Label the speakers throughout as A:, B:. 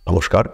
A: নমস্কার।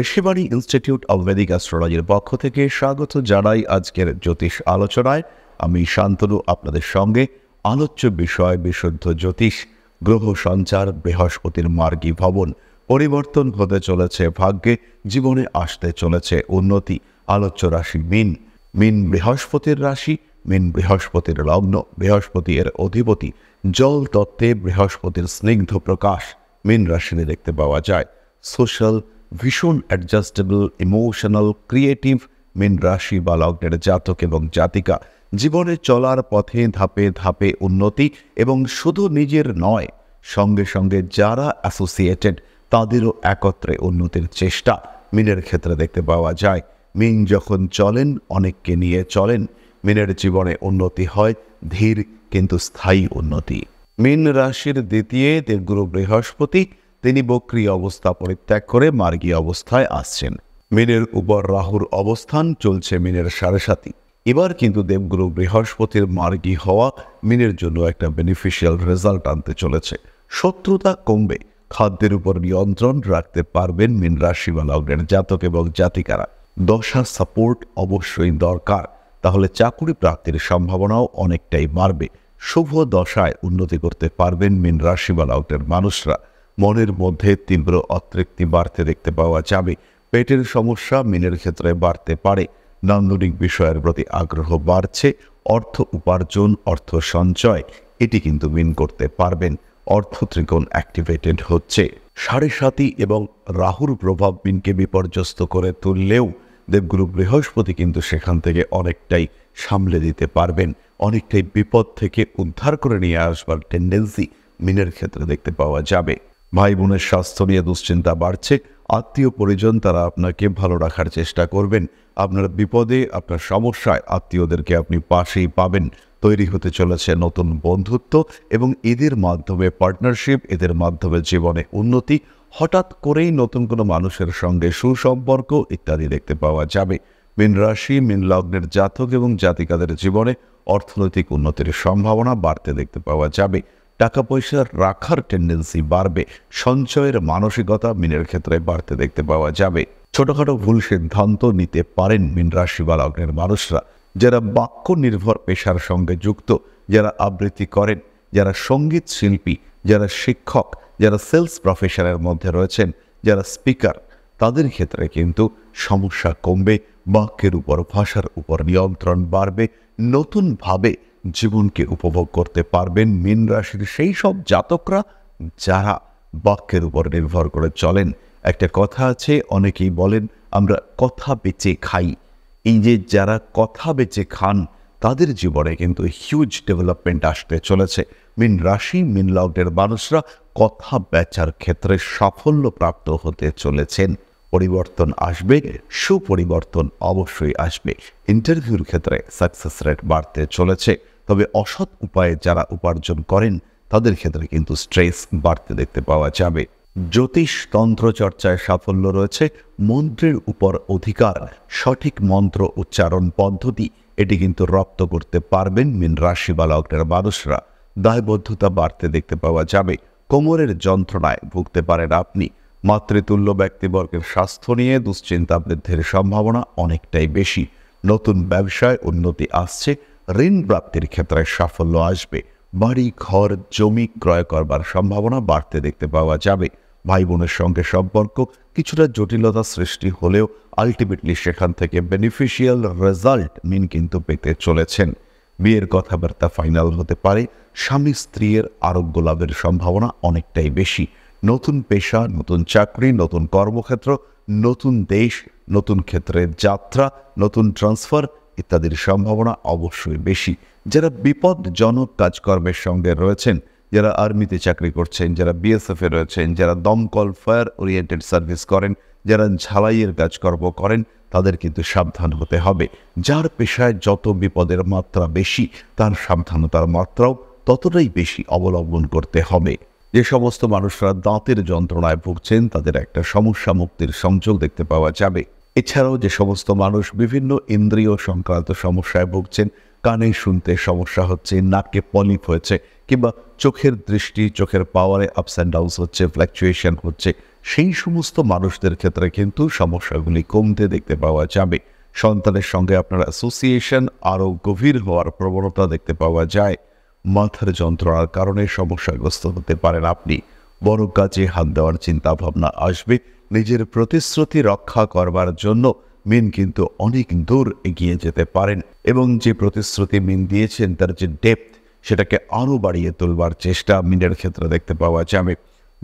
A: Rishibani institute of Vedic অ্যাস্ট্রোলজির পক্ষ থেকে স্বাগত জানাই আজকের জ্যোতিষ আলোচনায়। আমি শান্তনু আপনাদের সঙ্গে। আলোচ্য বিষয় বিশুদ্ধ জ্যোতিষ, গ্রহ সঞ্চার, বৃহস্পতির মার্গী ভবন, পরিবর্তন হতে চলেছে ভাগ্যে, জীবনে আসতে চলেছে উন্নতি। আলোচ্য রাশি মীন। মীন বৃহস্পতির রাশি, মীন বৃহস্পতির লগ্ন, বৃহস্পতি এর অধিপতি। জল তত্ত্বে বৃহস্পতির স্নিগ্ধ প্রকাশ মীন রাশিতে দেখতে পাওয়া যায়। সোশ্যাল, ভীষণ অ্যাডজাস্টেবল, ইমোশনাল, ক্রিয়েটিভ মীন রাশি বা লগ্নের জাতক এবং জাতিকা জীবনে চলার পথে ধাপে ধাপে উন্নতি, এবং শুধু নিজের নয়, সঙ্গে সঙ্গে যারা অ্যাসোসিয়েটেড তাদেরও একত্রে উন্নতির চেষ্টা মীনের ক্ষেত্রে দেখতে পাওয়া যায়। মীন যখন চলেন অনেককে নিয়ে চলেন। মীনের জীবনে উন্নতি হয় ধীর কিন্তু স্থায়ী উন্নতি। মীন রাশির দ্বিতীয় দেবগুরু বৃহস্পতি, তিনি বক্রী অবস্থা পরিত্যাগ করে মার্গী অবস্থায় আসছেন। মীনের উপর রাহুর অবস্থান চলছে মীনের 7.5। এবার কিন্তু দেবগুরু বৃহস্পতির মার্গী হওয়া মীনের জন্য একটা বেনিফিশিয়াল রেজাল্ট আনতে চলেছে। শত্রুতা কমবে, খাদ্যের উপর নিয়ন্ত্রণ রাখতে পারবেন মীন রাশি বা লগ্নের জাতক এবং জাতিকারা। দশা সাপোর্ট অবশ্যই দরকার, তাহলে চাকুরি প্রাপ্তির সম্ভাবনাও অনেকটাই বাড়বে। শুভ দশায় উন্নতি করতে পারবেন মীন রাশি বা লগ্নের মানুষরা। মনের মধ্যে তীব্র অতৃপ্তি বাড়তে দেখতে পাওয়া যাবে। পেটের সমস্যা মীনের ক্ষেত্রে বাড়তে পারে। নান্দনিক বিষয়ের প্রতি আগ্রহ বাড়ছে। অর্থ উপার্জন, অর্থ সঞ্চয় এটি কিন্তু মীন করতে পারবেন। অর্থ ত্রিকোণ অ্যাক্টিভেটেড হচ্ছে। 7.5 এবং রাহুর প্রভাব মীনকে বিপর্যস্ত করে তুললেও দেবগুরু বৃহস্পতি কিন্তু সেখান থেকে অনেকটাই সামলে দিতে পারবেন। অনেকটাই বিপদ থেকে উদ্ধার করে নিয়ে আসবার টেন্ডেন্সি মীনের ক্ষেত্রে দেখতে পাওয়া যাবে। ভাই বোনের স্বাস্থ্য নিয়ে দুশ্চিন্তা বাড়ছে। আত্মীয় পরিজন তারা আপনাকে ভালো রাখার চেষ্টা করবেন। আপনার বিপদে, আপনার সমস্যায় আত্মীয়দেরকে আপনি পাশেই পাবেন। তৈরি হতে চলেছে নতুন বন্ধুত্ব, এবং এদের মাধ্যমে পার্টনারশিপ, এদের মাধ্যমে জীবনে উন্নতি। হঠাৎ করেই নতুন কোনো মানুষের সঙ্গে সুসম্পর্ক ইত্যাদি দেখতে পাওয়া যাবে। মীন রাশি, মীন লগ্নের জাতক এবং জাতিকাদের জীবনে অর্থনৈতিক উন্নতির সম্ভাবনা বাড়তে দেখতে পাওয়া যাবে। টাকা পয়সা রাখার টেন্ডেন্সি বাড়বে। সঞ্চয়ের মানসিকতা মীনের ক্ষেত্রে বাড়তে দেখতে পাওয়া যাবে। ছোটখাটো ভুল সিদ্ধান্ত নিতে পারেন মীন রাশি বা লগ্নের মানুষরা। যারা বাক্য নির্ভর পেশার সঙ্গে যুক্ত, যারা আবৃত্তি করেন, যারা সঙ্গীত শিল্পী, যারা শিক্ষক, যারা সেলস প্রফেশনের মধ্যে রয়েছেন, যারা স্পিকার, তাদের ক্ষেত্রে কিন্তু সমস্যা কমবে। বাক্যের উপর, ভাষার উপর নিয়ন্ত্রণ বাড়বে। নতুনভাবে জীবনকে উপভোগ করতে পারবেন মীন রাশির সেই সব জাতকরা যারা বাক্যের উপর নির্ভর করে চলেন। একটা কথা আছে, অনেকেই বলেন আমরা কথা বেচে খাই। এই যে যারা কথা বেচে খান তাদের জীবনে কিন্তু হিউজ ডেভেলপমেন্ট আসতে চলেছে। মীন রাশি, মীন লগ্নের মানুষরা কথা বেচার ক্ষেত্রে সাফল্য প্রাপ্ত হতে চলেছেন। পরিবর্তন আসবে, সুপরিবর্তন অবশ্যই আসবে। ইন্টারভিউর ক্ষেত্রে সাকসেস রেট বাড়তে চলেছে। তবে অসৎ উপায়ে যারা উপার্জন করেন তাদের ক্ষেত্রে কিন্তু স্ট্রেস বাড়তে দেখতে পাওয়া যাবে। জ্যোতিষ তন্ত্র চর্চায় সাফল্য রয়েছে। মন্ত্রের উপর অধিকার, সঠিক মন্ত্র উচ্চারণ পদ্ধতি এটি কিন্তু রপ্ত করতে পারবেন মীন রাশি বা লগ্নের মানুষরা। দায়বদ্ধতা বাড়তে দেখতে পাওয়া যাবে। কোমরের যন্ত্রণায় ভুগতে পারেন আপনি। মাতৃতুল্য ব্যক্তিবর্গের স্বাস্থ্য নিয়ে দুশ্চিন্তা বৃদ্ধির সম্ভাবনা অনেকটাই বেশি। নতুন ব্যবসায় উন্নতি আসছে। ঋণ প্রাপ্তির ক্ষেত্রে সাফল্য আসবে। বাড়ি, ঘর, জমি ক্রয় করবার সম্ভাবনা বাড়তে দেখতে পাওয়া যাবে। ভাই বোনের সঙ্গে সম্পর্ক কিছুটা জটিলতা সৃষ্টি হলেও আলটিমেটলি সেখান থেকে বেনিফিশিয়াল রেজাল্ট মীন কিন্তু পেতে চলেছেন। বিয়ের কথাবার্তা ফাইনাল হতে পারে। স্বামী স্ত্রীর আরোগ্য লাভের সম্ভাবনা অনেকটাই বেশি। নতুন পেশা, নতুন চাকরি, নতুন কর্মক্ষেত্র, নতুন দেশ, নতুন ক্ষেত্রে যাত্রা, নতুন ট্রান্সফার ইত্যাদির সম্ভাবনা অবশ্যই বেশি। যারা বিপদজনক কাজকর্মের সঙ্গে রয়েছেন, যারা আর্মিতে চাকরি করছেন, যারা বিএসএফে রয়েছেন, যারা দমকল ফায়ার ওরিয়েন্টেড সার্ভিস করেন, যারা ঝালাইয়ের কাজকর্ম করেন, তাদের কিন্তু সাবধান হতে হবে। যার পেশায় যত বিপদের মাত্রা বেশি, তার সাবধানতার মাত্রাও ততটাই বেশি অবলম্বন করতে হবে। যে সমস্ত মানুষরা দাঁতের যন্ত্রণায় ভুগছেন তাদের একটা সমস্যা মুক্তির সংযোগ দেখতে পাওয়া যাবে। এছাড়াও যে সমস্ত মানুষ বিভিন্ন ইন্দ্রিয় সংক্রান্ত সমস্যায় ভুগছেন, কানে শুনতে সমস্যা হচ্ছে, নাকে পলিপ হয়েছে, কিংবা চোখের দৃষ্টি, চোখের পাওয়ারে আপস অ্যান্ড ডাউনস হচ্ছে, ফ্ল্যাকচুয়েশন হচ্ছে, সেই সমস্ত মানুষদের ক্ষেত্রে কিন্তু সমস্যাগুলি কমতে দেখতে পাওয়া যাবে। সন্তানের সঙ্গে আপনার অ্যাসোসিয়েশন আরও গভীর হওয়ার প্রবণতা দেখতে পাওয়া যায়। মাথার যন্ত্রণার কারণে সমস্যাগ্রস্ত হতে পারেন আপনি। বড় কাজে হাত দেওয়ার চিন্তা ভাবনা আসবে। নিজের প্রতিশ্রুতি রক্ষা করবার জন্য মিন কিন্তু অনেক দূর এগিয়ে যেতে পারেন এবং যে প্রতিশ্রুতি মিন দিয়েছেন তার যে ডেপথ সেটাকে আরও বাড়িয়ে তোলবার চেষ্টা মিনের ক্ষেত্রে দেখতে পাওয়া যাবে।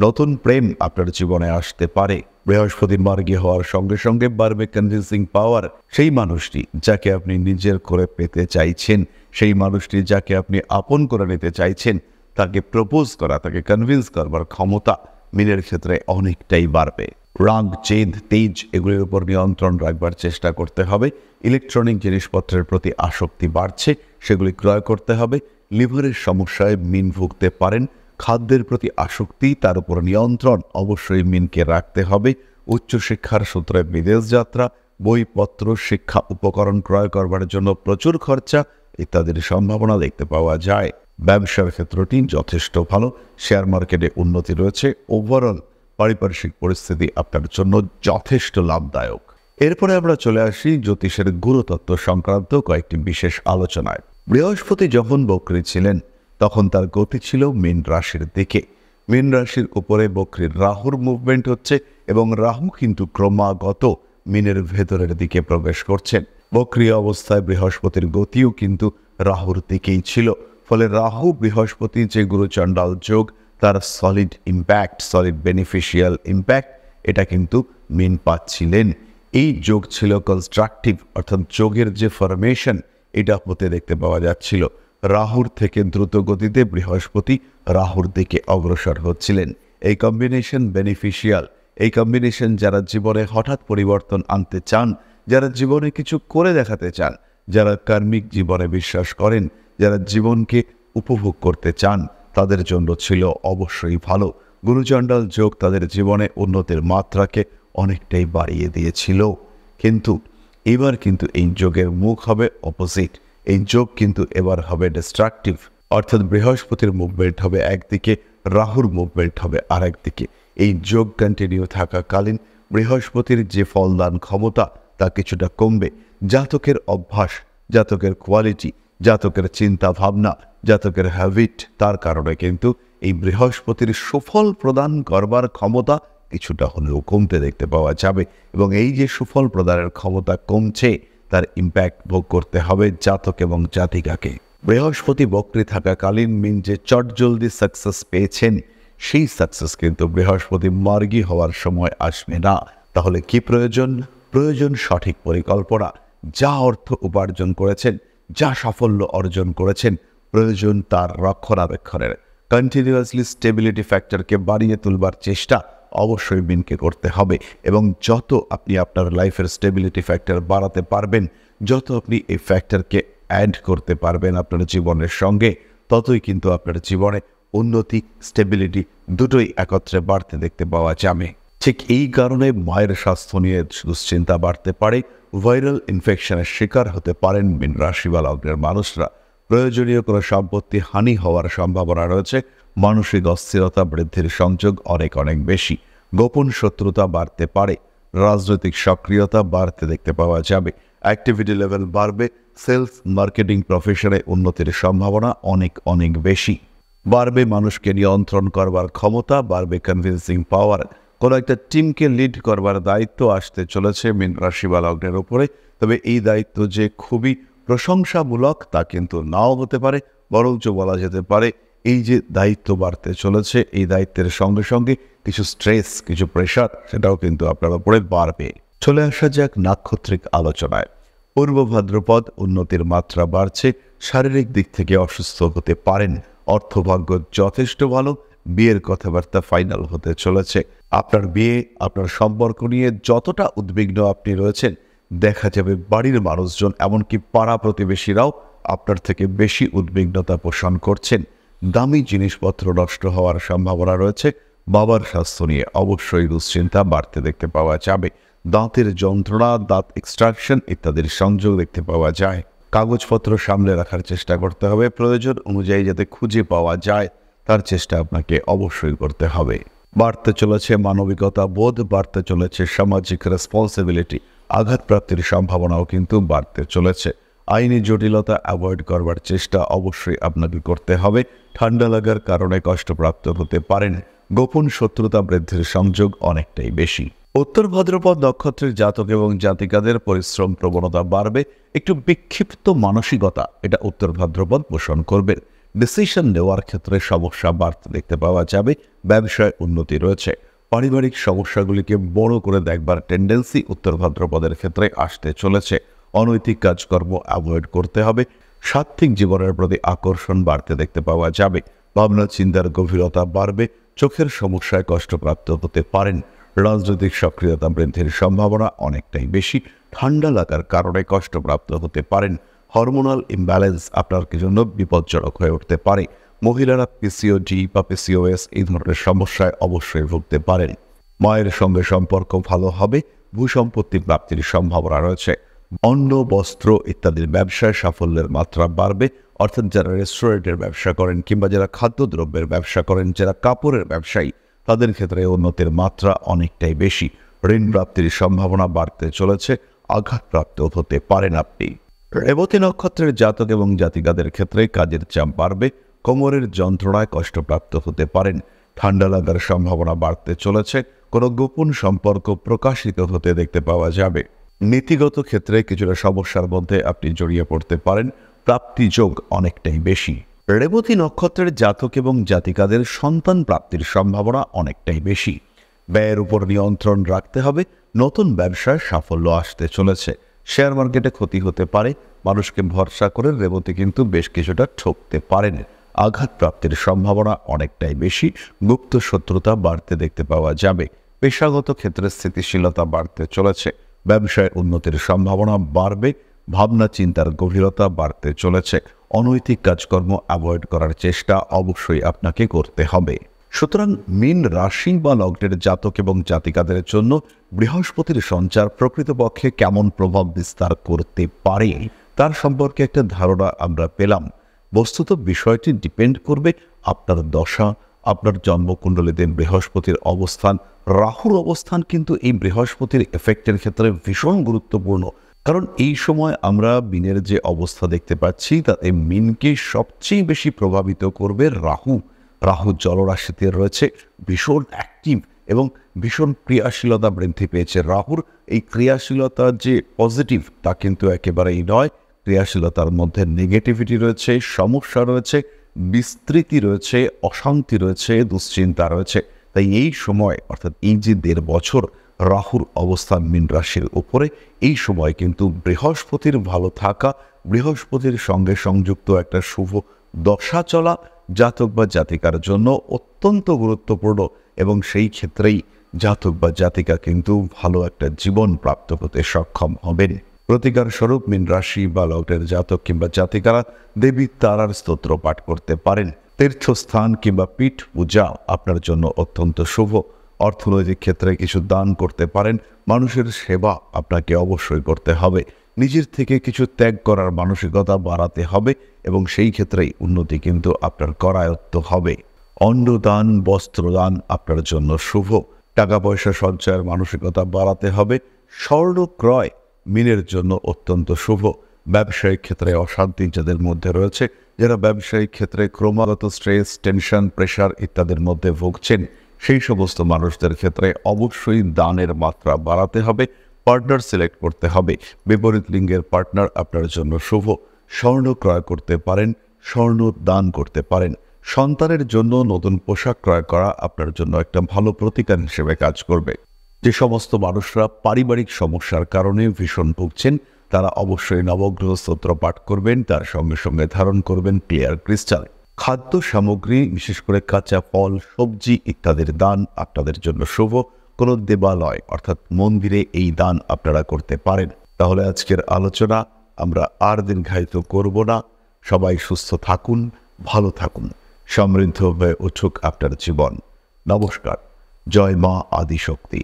A: নতুন প্রেম আপনার জীবনে আসতে পারে। বৃহস্পতি মার্গী হওয়ার সঙ্গে সঙ্গে বাড়বে কনভিন্সিং পাওয়ার। সেই মানুষটি যাকে আপনি নিজের করে পেতে চাইছেন, সেই মানুষটি যাকে আপনি আপন করে নিতে চাইছেন, তাকে প্রপোজ করা, তাকে কনভিন্স করবার ক্ষমতা মিনের ক্ষেত্রে অনেকটাই বাড়বে। রাগ, জেদ, তেজ এগুলির উপর নিয়ন্ত্রণ রাখবার চেষ্টা করতে হবে। ইলেকট্রনিক জিনিসপত্রের প্রতি আসক্তি বাড়ছে, সেগুলি ক্রয় করতে হবে। লিভারের সমস্যায় মিন ভুগতে পারেন। খাদ্যের প্রতি আসক্তি, তার উপর নিয়ন্ত্রণ অবশ্যই মিনকে রাখতে হবে। উচ্চশিক্ষার সূত্রে বিদেশ যাত্রা, বইপত্র, শিক্ষা উপকরণ ক্রয় করবার জন্য প্রচুর খরচা ইত্যাদির সম্ভাবনা দেখতে পাওয়া যায়। ব্যবসার ক্ষেত্রটি যথেষ্ট ভালো। শেয়ার মার্কেটে উন্নতি রয়েছে। ওভারঅল পারিপার্শ্বিক পরিস্থিতি আপনার জন্য যথেষ্ট লাভদায়ক। এরপরে আমরা চলে আসি জ্যোতিষের গুরুতত্ত্ব সংক্রান্ত কয়েকটি বিশেষ আলোচনায়। বৃহস্পতি যখন বক্রী ছিলেন তখন তার গতি ছিল মীন রাশির দিকে। মীন রাশির উপরে বক্রীর রাহুর মুভমেন্ট হচ্ছে এবং রাহু কিন্তু ক্রমাগত মীনের ভেতরের দিকে প্রবেশ করছেন। বক্রী অবস্থায় বৃহস্পতির গতিও কিন্তু রাহুর দিকেই ছিল। ফলে রাহু বৃহস্পতি যে গুরুচণ্ডাল যোগ, তার solid impact, solid beneficial impact, এটা কিন্তু মীন পাচ্ছিলেন। এই যোগ ছিল কনস্ট্রাকটিভ, অর্থাৎ যোগের যে ফরমেশন এটা হতে দেখতে পাওয়া যাচ্ছিল। রাহুর থেকে দ্রুত গতিতে বৃহস্পতি রাহুর দিকে অগ্রসর হচ্ছিলেন। এই কম্বিনেশন বেনিফিশিয়াল। এই কম্বিনেশন যারা জীবনে হঠাৎ পরিবর্তন আনতে চান, যারা জীবনে কিছু করে দেখাতে চান, যারা কার্মিক জীবনে বিশ্বাস করেন, যারা জীবনকে উপভোগ করতে চান, তাদের জন্য ছিল অবশ্যই ভালো। গুরুচণ্ডাল যোগ তাদের জীবনে উন্নতির মাত্রাকে অনেকটাই বাড়িয়ে দিয়েছিল। কিন্তু এবার কিন্তু এই যোগের মুখ হবে অপোজিট। এই যোগ কিন্তু এবার হবে ডিস্ট্রাকটিভ, অর্থাৎ বৃহস্পতির মুভমেন্ট হবে একদিকে, রাহুর মুভমেন্ট হবে আর একদিকে। এই যোগ কন্টিনিউ থাকাকালীন বৃহস্পতির যে ফলদান ক্ষমতা তা কিছুটা কমবে। জাতকের অভ্যাস, জাতকের কোয়ালিটি, জাতকের চিন্তা ভাবনা, জাতকের হ্যাবিট, তার কারণে কিন্তু এই বৃহস্পতির সুফল প্রদান করবার ক্ষমতা কিছুটা হলেও কমতে দেখতে পাওয়া যাবে। এবং এই যে সুফল প্রদানের ক্ষমতা কমছে, তার ইম্প্যাক্ট ভোগ করতে হবে জাতক এবং জাতিকাকে। বৃহস্পতি বক্রী থাকাকালীন মিন যে চটজলদি সাকসেস পেয়েছেন, সেই সাকসেস কিন্তু বৃহস্পতি মার্গী হওয়ার সময় আসবে না। তাহলে কি প্রয়োজন? প্রয়োজন সঠিক পরিকল্পনা। যা অর্থ উপার্জন করেছেন, যা সাফল্য অর্জন করেছেন, প্রয়োজন তার রক্ষণাবেক্ষণের। কন্টিনিউয়াসলি স্টেবিলিটি ফ্যাক্টরকে বাড়িয়ে তুলবার চেষ্টা অবশ্যই মিনকে করতে হবে। এবং যত আপনি আপনার লাইফের স্টেবিলিটি ফ্যাক্টর বাড়াতে পারবেন, যত আপনি এই ফ্যাক্টরকে অ্যাড করতে পারবেন আপনার জীবনের সঙ্গে, ততই কিন্তু আপনার জীবনে উন্নতি, স্টেবিলিটি দুটোই একত্রে বাড়তে দেখতে পাওয়া যাবে। ঠিক এই কারণে মায়ের স্বাস্থ্য নিয়ে দুশ্চিন্তা বাড়তে পারে। ভাইরাল ইনফেকশনের শিকার হতে পারেন মীন রাশি বা লগ্নের মানুষরা। প্রয়োজনীয় কোনো সম্পত্তি হানি হওয়ার সম্ভাবনা রয়েছে। মানসিক অস্থিরতা বৃদ্ধির সংযোগ অনেক বেশি। গোপন শত্রুতা বাড়তে পারে। রাজনৈতিক সক্রিয়তা বাড়তে দেখতে পাওয়া যাবে। অ্যাক্টিভিটি লেভেল বাড়বে। সেলস, মার্কেটিং প্রফেশনে উন্নতির সম্ভাবনা অনেক বেশি। বাড়বে মানুষকে নিয়ন্ত্রণ করবার ক্ষমতা, বাড়বে কনভিন্সিং পাওয়ার। কোনো একটা টিমকে লিড করবার দায়িত্ব আসতে চলেছে মীন রাশি বা লগ্নের উপরে। তবে এই দায়িত্ব যে খুবই প্রশংসামূলক তা কিন্তু নাও হতে পারে, বরঞ্চ বলা যেতে পারে এই যে দায়িত্ব বাড়তে চলেছে, এই দায়িত্বের সঙ্গে সঙ্গে কিছু স্ট্রেস, কিছু প্রেশার, সেটাও কিন্তু আপনার উপরে বাড়বে। চলে আসা যাক নাক্ষত্রিক আলোচনায়। পূর্ব ভাদ্রপদ উন্নতির মাত্রা বাড়ছে। শারীরিক দিক থেকে অসুস্থ হতে পারেন। অর্থভাগ্য যথেষ্ট ভালো। বিয়ের কথাবার্তা ফাইনাল হতে চলেছে। আপনার বিয়ে, আপনার সম্পর্ক নিয়ে যতটা উদ্বিগ্ন আপনি রয়েছেন, দেখা যাবে বাড়ির মানুষজন, এমনকি পাড়া প্রতিবেশীরাও আপনার থেকে বেশি উদ্বিগ্নতা পোষণ করছেন। দামি জিনিসপত্র নষ্ট হওয়ার সম্ভাবনা রয়েছে। বাবার স্বাস্থ্য নিয়ে অবশ্যই দুশ্চিন্তা বাড়তে দেখতে পাওয়া যাবে। দাঁতের যন্ত্রণা, দাঁত এক্সট্রাকশন ইত্যাদির সংযোগ দেখতে পাওয়া যায়। কাগজপত্র সামলে রাখার চেষ্টা করতে হবে। প্রয়োজন অনুযায়ী যাতে খুঁজে পাওয়া যায় তার চেষ্টা আপনাকে অবশ্যই করতে হবে। বাড়তে চলেছে মানবিকতা বোধ, বাড়তে চলেছে সামাজিক রেসপন্সিবিলিটি, আঘাতপ্রাপ্তির সম্ভাবনাও কিন্তু বাড়তে চলেছে। আইনি জটিলতা অ্যাভয়েড করবার চেষ্টা অবশ্যই আপনাকে করতে হবে। ঠান্ডা লাগার কারণে কষ্টপ্রাপ্ত হতে পারেন। গোপন শত্রুতা বৃদ্ধির সংযোগ অনেকটাই বেশি। উত্তর ভাদ্রপদ নক্ষত্রের জাতক এবং জাতিকাদের পরিশ্রম প্রবণতা বাড়বে। একটু বিক্ষিপ্ত মানসিকতা এটা উত্তর ভাদ্রপদ পোষণ করবে। ডিসিশন নেওয়ার ক্ষেত্রে সমস্যা বাড়তে দেখতে পাওয়া যাবে। ব্যবসায় উন্নতি রয়েছে। পারিবারিক সমস্যাগুলিকে বড় করে দেখবার টেন্ডেন্সি উত্তর ভাদ্রপদের ক্ষেত্রে আসতে চলেছে। অনৈতিক কাজকর্ম অ্যাভয়েড করতে হবে। সাত্ত্বিক জীবনের প্রতি আকর্ষণ বাড়তে দেখতে পাওয়া যাবে। ভাবনা চিন্তার গভীরতা বাড়বে। চোখের সমস্যায় কষ্টপ্রাপ্ত হতে পারেন। রাজনৈতিক সক্রিয়তা বৃদ্ধির সম্ভাবনা অনেকটাই বেশি। ঠান্ডা লাগার কারণে কষ্টপ্রাপ্ত হতে পারেন। হরমোনাল ইমব্যালেন্স আপনার জন্য বিপজ্জনক হয়ে উঠতে পারে। মহিলারা পিসিওডি বা পিসিওএস এই ধরনের সমস্যায় অবশ্যই ভুগতে পারেন। মায়ের সঙ্গে সম্পর্ক ভালো হবে। ভূসম্পত্তি প্রাপ্তির সম্ভাবনা রয়েছে। অন্ন, বস্ত্র ইত্যাদির ব্যবসায় সাফল্যের মাত্রা বাড়বে। অর্থাৎ যারা রেস্টুরেন্টের ব্যবসা করেন কিংবা যারা খাদ্যদ্রব্যের ব্যবসা করেন, যারা কাপড়ের ব্যবসায়ী, তাদের ক্ষেত্রে উন্নতির মাত্রা অনেকটাই বেশি। ঋণ প্রাপ্তির সম্ভাবনা বাড়তে চলেছে। আঘাতপ্রাপ্ত হতে পারেন আপনি। রেবতী নক্ষত্রের জাতক এবং জাতিকাদের ক্ষেত্রে কাজের চাপ বাড়বে। কোমরের যন্ত্রণায় কষ্টপ্রাপ্ত হতে পারেন। ঠান্ডা লাগার সম্ভাবনা বাড়তে চলেছে। কোনো গোপন সম্পর্ক প্রকাশিত হতে দেখতে পাওয়া যাবে। নীতিগত ক্ষেত্রে কিছুটা সমস্যার মধ্যে আপনি জড়িয়ে পড়তে পারেন। প্রাপ্তি যোগ অনেকটাই বেশি। রেবতী নক্ষত্রের জাতক এবং জাতিকাদের সন্তান প্রাপ্তির সম্ভাবনা অনেকটাই বেশি। ব্যয়ের উপর নিয়ন্ত্রণ রাখতে হবে। নতুন ব্যবসায় সাফল্য আসতে চলেছে। শেয়ার মার্কেটে ক্ষতি হতে পারে। মানুষকে ভরসা করে রেবতী কিন্তু বেশ কিছুটা ঠকতে পারেন। আঘাতপ্রাপ্তির সম্ভাবনা অনেকটাই বেশি। গুপ্ত শত্রুতা বাড়তে দেখতে পাওয়া যাবে। পেশাগত ক্ষেত্রে স্থিতিশীলতা বাড়তে চলেছে। ব্যবসায় উন্নতির সম্ভাবনা বাড়বে। ভাবনা চিন্তার গভীরতা বাড়তে চলেছে। অনৈতিক কাজকর্ম অ্যাভয়েড করার চেষ্টা অবশ্যই আপনাকে করতে হবে। সুতরাং মীন রাশি বা লগ্নের জাতক এবং জাতিকাদের জন্য বৃহস্পতির সঞ্চার প্রকৃতপক্ষে কেমন প্রভাব বিস্তার করতে পারে তার সম্পর্কে একটা ধারণা আমরা পেলাম। বস্তুত বিষয়টি ডিপেন্ড করবে আপনার দশা, আপনার জন্মকুণ্ডলীতে বৃহস্পতির অবস্থান। রাহুর অবস্থান কিন্তু এই বৃহস্পতির এফেক্টের ক্ষেত্রে ভীষণ গুরুত্বপূর্ণ। কারণ এই সময় আমরা মিনের যে অবস্থা দেখতে পাচ্ছি তাতে মিনকে সবচেয়ে বেশি প্রভাবিত করবে রাহু। রাহু জলরাশিতে রয়েছে, ভীষণ অ্যাক্টিভ এবং ভীষণ ক্রিয়াশীলতা বৃদ্ধি পেয়েছে। রাহুর এই ক্রিয়াশীলতা যে পজিটিভ তা কিন্তু একেবারেই নয়। ক্রিয়াশীলতার মধ্যে নেগেটিভিটি রয়েছে, সমস্যা রয়েছে, বিস্তৃতি রয়েছে, অশান্তি রয়েছে, দুশ্চিন্তা রয়েছে। তাই এই সময় অর্থাৎ এই যে 1.5 বছর রাহুর অবস্থান মীন রাশির উপরে, এই সময় কিন্তু বৃহস্পতির ভালো থাকা, বৃহস্পতির সঙ্গে সংযুক্ত একটা শুভ দশা চলা জাতক বা জাতিকার জন্য অত্যন্ত গুরুত্বপূর্ণ এবং সেই ক্ষেত্রেই জাতক বা জাতিকা কিন্তু ভালো একটা জীবন প্রাপ্ত হতে সক্ষম হবেন। প্রতিকার স্বরূপ মীন রাশি বা লগ্নের জাতক কিংবা জাতিকারা দেবী তারার স্তোত্র পাঠ করতে পারেন। তীর্থস্থান কিংবা পীঠ পূজা আপনার জন্য অত্যন্ত শুভ। অর্থনৈতিক ক্ষেত্রে কিছু দান করতে পারেন। মানুষের সেবা আপনাকে অবশ্যই করতে হবে। নিজের থেকে কিছু ত্যাগ করার মানসিকতা বাড়াতে হবে এবং সেই ক্ষেত্রেই উন্নতি কিন্তু আপনার করায়ত্ত হবে। অন্নদান, বস্ত্রদান আপনার জন্য শুভ। টাকা পয়সা সঞ্চয়ের মানসিকতা বাড়াতে হবে। স্বর্ণ ক্রয় মীনের জন্য অত্যন্ত শুভ। ব্যবসায়িক ক্ষেত্রে অশান্তি যাদের মধ্যে রয়েছে, যারা ব্যবসায়িক ক্ষেত্রে ক্রমাগত স্ট্রেস, টেনশন, প্রেশার ইত্যাদির মধ্যে ভুগছেন, সেই সমস্ত মানুষদের ক্ষেত্রে অবশ্যই দানের মাত্রা বাড়াতে হবে। পার্টনার সিলেক্ট করতে হবে। বিপরীত লিঙ্গের পার্টনার আপনার জন্য শুভ। স্বর্ণ ক্রয় করতে পারেন, স্বর্ণ দান করতে পারেন। সন্তানের জন্য নতুন পোশাক ক্রয় করা আপনার জন্য একটা ভালো প্রতিকার হিসেবে কাজ করবে। যে সমস্ত মানুষরা পারিবারিক সমস্যার কারণে ভীষণ ভুগছেন, তারা অবশ্যই নবগ্রহ স্তোত্র পাঠ করবেন। তার সঙ্গে সঙ্গে ধারণ করবেন ক্লিয়ার ক্রিস্টাল। খাদ্য সামগ্রী, বিশেষ করে কাঁচা ফল, সবজি ইত্যাদির দান আপনাদের জন্য শুভ। কোনো দেবালয় অর্থাৎ মন্দিরে এই দান আপনারা করতে পারেন। তাহলে আজকের আলোচনা আমরা আর দীর্ঘায়িত করব না। সবাই সুস্থ থাকুন, ভালো থাকুন, সমৃদ্ধ হয়ে উঠুক আপনার জীবন। নমস্কার। জয় মা আদিশক্তি।